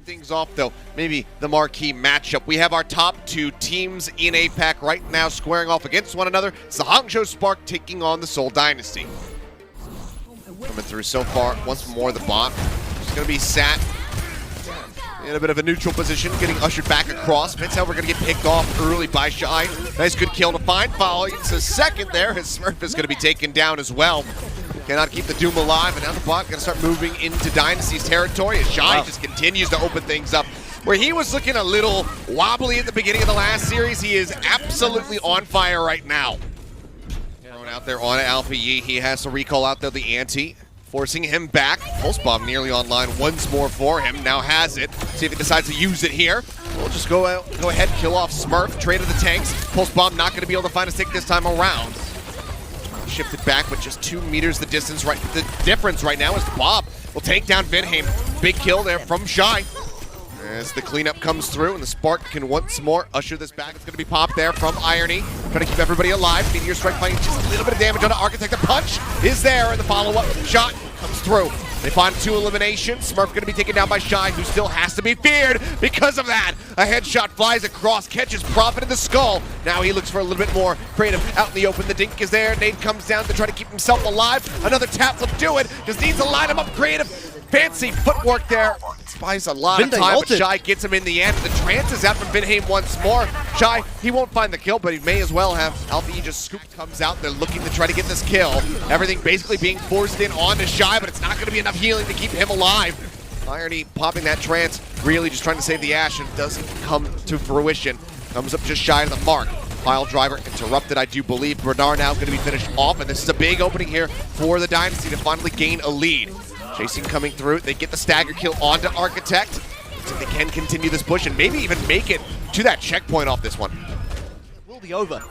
things off though, maybe the marquee matchup. We have our top two teams in APAC right now squaring off against one another. It's the Hangzhou Spark taking on the Seoul Dynasty. Coming through so far, once more the bot. Just gonna be sat in a bit of a neutral position, getting ushered back across. Midtown, we're gonna get picked off early by Shy. Nice good kill to find. Follow. It's a second there. His Smurf is gonna be taken down as well. Cannot keep the Doom alive, and now the bot gonna start moving into Dynasty's territory as Shy just continues to open things up. Where he was looking a little wobbly at the beginning of the last series, he is absolutely on fire right now. Thrown out there on Alpha Yi. He has to recall out there the ante, forcing him back. Pulse Bomb nearly online once more for him. Now has it. See if he decides to use it here. We'll just go ahead, kill off Smurf, trade of the tanks. Pulse Bomb not gonna be able to find a stick this time around. Shifted back, but just 2 meters the distance. The difference right now is Bob will take down Vinheim. Big kill there from Shy. As the cleanup comes through, and the Spark can once more usher this back. It's going to be popped there from Irony. Trying to keep everybody alive. Meteor Strike finding just a little bit of damage on the Architect. The punch is there, and the follow-up shot comes through. They find 2 eliminations. Smurf going to be taken down by Shy, who still has to be feared because of that. A headshot flies across, catches Prophet in the skull. Now he looks for a little bit more creative out in the open. The Dink is there. Nade comes down to try to keep himself alive. Another tap will do it. Just needs to line him up creative. Fancy footwork there. Buys a lot of time, but Shy gets him in the end. The trance is out from Vinheim once more. Shy, he won't find the kill, but he may as well have. Alpha E just scooped, comes out. They're looking to try to get this kill. Everything basically being forced in onto Shy, but it's not going to be enough healing to keep him alive. Irony popping that trance, really just trying to save the Ash, and doesn't come to fruition. Comes up just shy of the mark. Pile driver interrupted, I do believe. Bernard now going to be finished off, and this is a big opening here for the Dynasty to finally gain a lead. Chasing coming through, they get the stagger kill onto Architect. So they can continue this push and maybe even make it to that checkpoint off this one. It will be over.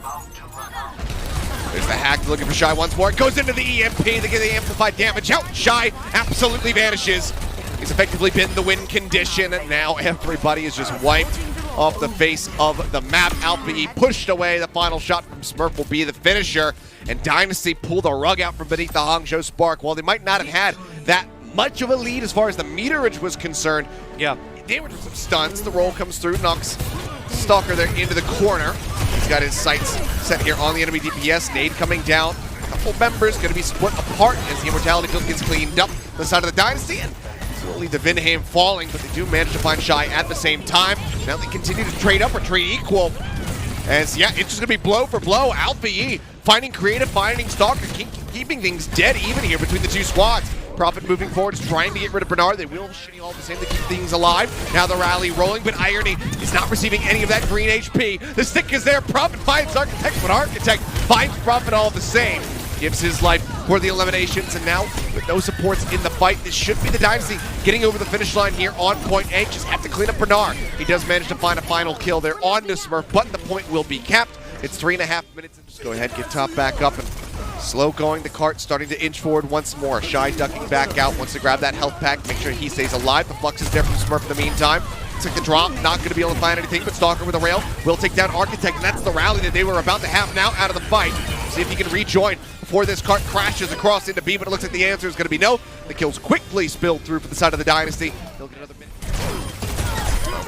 There's the hack looking for Shy once more. It goes into the EMP, they get the amplified damage out. Shy absolutely vanishes. He's effectively been in the win condition, and now everybody is just wiped off the face of the map. Alpha E pushed away. The final shot from Smurf will be the finisher, and Dynasty pulled the rug out from beneath the Hangzhou Spark. While they might not have had that much of a lead as far as the meterage was concerned, they were just some stuns. The roll comes through, knocks Stalker there into the corner. He's got his sights set here on the enemy DPS. Nade coming down. A couple members going to be split apart as the Immortality field gets cleaned up on the side of the Dynasty. And slowly the Vinheim falling, but they do manage to find Shy at the same time. Now they continue to trade up or trade equal. As, it's just going to be blow for blow. Alpha E finding creative, finding Stalker, keeping things dead even here between the two squads. Prophet moving forward is trying to get rid of Bernard. They will shitty all the same to keep things alive. Now the rally rolling, but Irony is not receiving any of that green HP. The stick is there. Prophet finds Architect, but Architect finds Prophet all the same. Gives his life for the eliminations, and now with no supports in the fight, this should be the Dynasty getting over the finish line here on point A. Just have to clean up Bernard. He does manage to find a final kill there on the Smurf, but the point will be capped. It's 3.5 minutes. Just go ahead, get top back up, and slow going. The cart starting to inch forward once more. Shy ducking back out, wants to grab that health pack, make sure he stays alive. The flux is there from Smurf in the meantime. Took the drop, not going to be able to find anything, but Stalker with a rail will take down Architect, and that's the rally that they were about to have now out of the fight. See if he can rejoin before this cart crashes across into B, but it looks like the answer is going to be no. The kills quickly spilled through for the side of the Dynasty. He'll get another minute.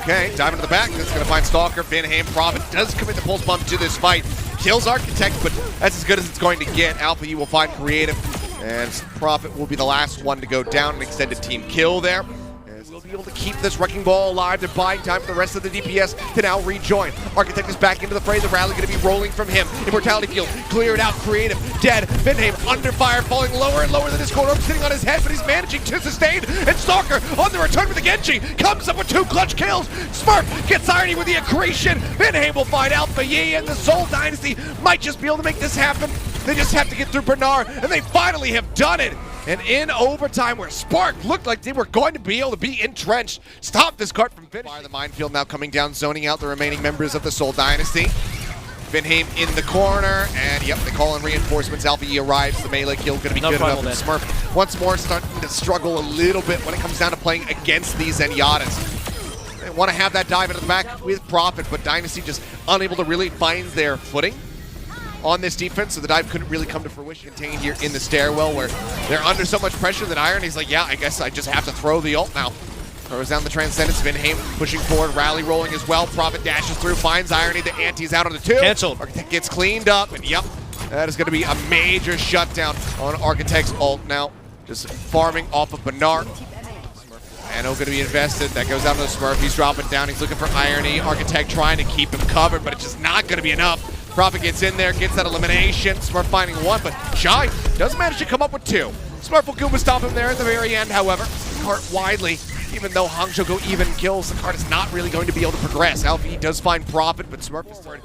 Okay, dive into the back. That's going to find Stalker. Vinheim Prophet does commit the pulse bomb to this fight. Kills Architect, but that's as good as it's going to get. Alpha E will find creative, and Prophet will be the last one to go down. An extended team kill there. We'll be able to keep this Wrecking Ball alive. They're buying time for the rest of the DPS to now rejoin. Architect is back into the fray. The rally going to be rolling from him. Immortality field cleared out. Creative dead. Vinheim under fire, falling lower and lower than his corner, sitting on his head, but he's managing to sustain. And Stalker on the return with the Genji comes up with 2 clutch kills. Smurf gets Irony with the accretion. Vinheim will find Alpha Yi, and the Seoul Dynasty might just be able to make this happen. They just have to get through Bernard, and they finally have done it. And in overtime, where Spark looked like they were going to be able to be entrenched, stop this cart from finishing. The minefield now coming down, zoning out the remaining members of the Seoul Dynasty. Vinheim in the corner, and yep, they call in reinforcements. Alpha E arrives, the melee kill going to be good enough. And Smurf once more starting to struggle a little bit when it comes down to playing against these Zenyattes. They want to have that dive into the back with Prophet, but Dynasty just unable to really find their footing on this defense, so the dive couldn't really come to fruition. Contained here in the stairwell where they're under so much pressure that Irony's like, yeah, I guess I just have to throw the ult now. Throws down the Transcendence. Vinheim pushing forward, Rally rolling as well. Prophet dashes through, finds Irony. The anti's out on the 2. Canceled. Architect gets cleaned up, and yep, that is going to be a major shutdown on Architect's ult now. Just farming off of Bernard. Nano going to be invested. That goes out to the Smurf. He's dropping down. He's looking for Irony. Architect trying to keep him covered, but it's just not going to be enough. Prophet gets in there, gets that elimination. Smurf finding 1, but Shy does manage to come up with 2. Smurf will Goomba stop him there at the very end, however. Cart widely. Even though Hangzhou go even kills, the card is not really going to be able to progress. Alfie does find Prophet, but Smurf is starting.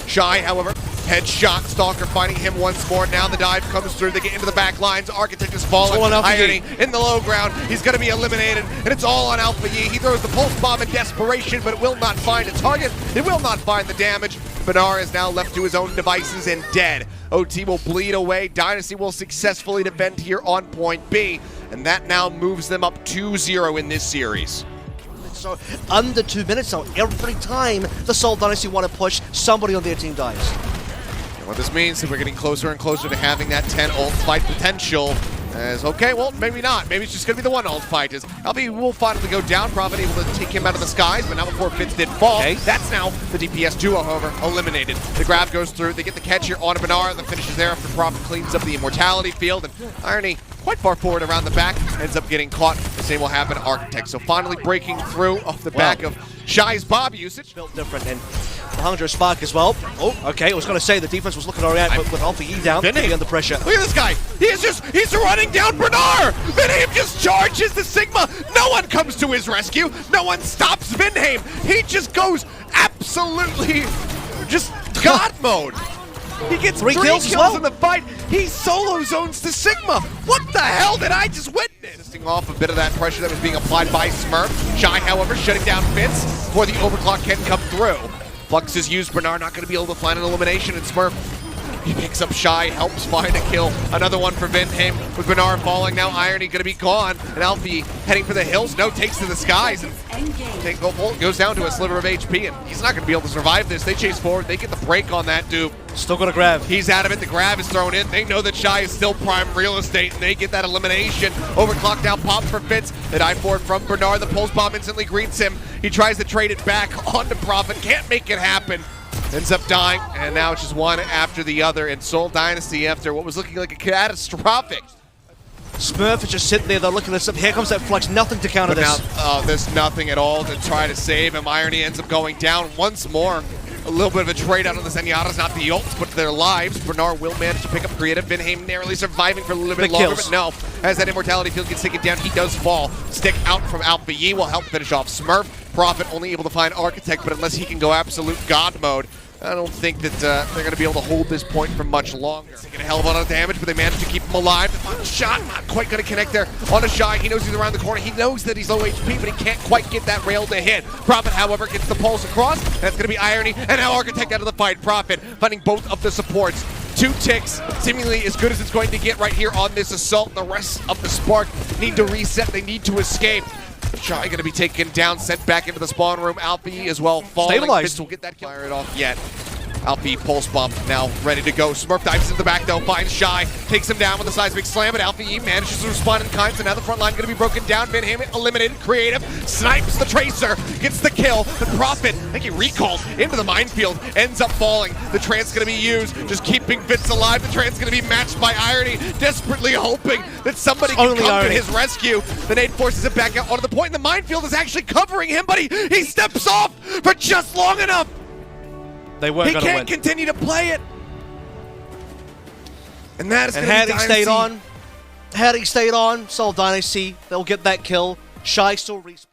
Shy, however, headshot. Stalker finding him once more. Now the dive comes through. They get into the back lines. Architect is falling. Irony in the low ground. He's going to be eliminated, and it's all on Alpha Yi. He throws the pulse bomb in desperation, but it will not find a target. It will not find the damage. Benar is now left to his own devices and dead. OT will bleed away. Dynasty will successfully defend here on point B, and that now moves them up 2-0 in this series. So under 2 minutes, so every time the Seoul Dynasty want to push, somebody on their team dies. And what this means is we're getting closer and closer to having that 10 ult fight potential. As, okay, well, maybe not. Maybe it's just going to be the 1 ult fight. As Alfie will finally go down. Prophet able to take him out of the skies, but not before Fitz did fall. Okay. That's now the DPS duo, however, eliminated. The grab goes through. They get the catch here on Benar. The finish is there after Prophet cleans up the Immortality field. And Irony, quite far forward around the back, ends up getting caught. The same will happen to Architect. So finally breaking through off the back of Shy's Bob usage. Built different, and the Hangzhou Spark as well. Oh, okay, I was going to say the defense was looking alright, but with Alpha E down, be under pressure. Look at this guy. He's running down Bernard. Vinheim just charges the Sigma. No one comes to his rescue. No one stops Vinheim. He just goes absolutely just God mode. He gets 3 kills in the fight. He solo zones the Sigma. What the hell did I just witness? Off a bit of that pressure that was being applied by Smurf. Shy, however, shutting down Fitz before the overclock can come through. Flux is used. Bernard not going to be able to find an elimination, and Smurf, he picks up Shy, helps find a kill. Another one for Vinheim with Bernard falling. Now Irony going to be gone, and Alfie heading for the hills. No, takes to the skies. And goes down to a sliver of HP, and he's not going to be able to survive this. They chase forward. They get the break on that dude. Still got to grab. He's out of it. The grab is thrown in. They know that Shy is still prime real estate, and they get that elimination. Overclock now pops for Fitz. The dive forward from Bernard. The pulse bomb instantly greets him. He tries to trade it back onto Prophet. Can't make it happen. Ends up dying, and now it's just one after the other. And Seoul Dynasty, after what was looking like a catastrophic. Smurf is just sitting there, they're looking at something. Here comes that Flux, nothing to counter this. Now, there's nothing at all to try to save him. Irony ends up going down once more. A little bit of a trade out of the Zenyatta's, not the ults, but their lives. Bernard will manage to pick up creative. Vinheim narrowly surviving for a little bit longer, but no. As that Immortality field gets taken down, he does fall. Stick out from Alpha Yi will help finish off Smurf. Prophet only able to find Architect, but unless he can go absolute God mode, I don't think that they're going to be able to hold this point for much longer. Taking a hell of a lot of damage, but they managed to keep him alive. The final shot, not quite going to connect there on a Shy. He knows he's around the corner. He knows that he's low HP, but he can't quite get that rail to hit. Prophet, however, gets the pulse across. That's going to be Irony, and now Architect out of the fight. Prophet finding both of the supports. 2 ticks, seemingly as good as it's going to get right here on this assault. The rest of the Spark need to reset. They need to escape. Shy going to be taken down, sent back into the spawn room. Alfie as well falling. Stabilized. Fitz will get that kill. Fire it off yet. Alfie pulse bump now ready to go. Smurf dives into the back though, finds Shy, takes him down with a seismic slam, but Alfie manages to respond in kind, so now the front line going to be broken down. Vinheim eliminated, creative, snipes the Tracer, gets the kill. The Prophet, I think he recalled into the minefield, ends up falling. The Trance going to be used, just keeping Fitz alive. The Trance going to be matched by Irony, desperately hoping that somebody can come to his rescue. The nade forces him back out onto the point, and the minefield is actually covering him, but he steps off for just long enough. They weren't going to win. He can't continue to play it. And that is going to be Dynasty. Had he stayed on, Seoul Dynasty, they'll get that kill. Shy still respawns.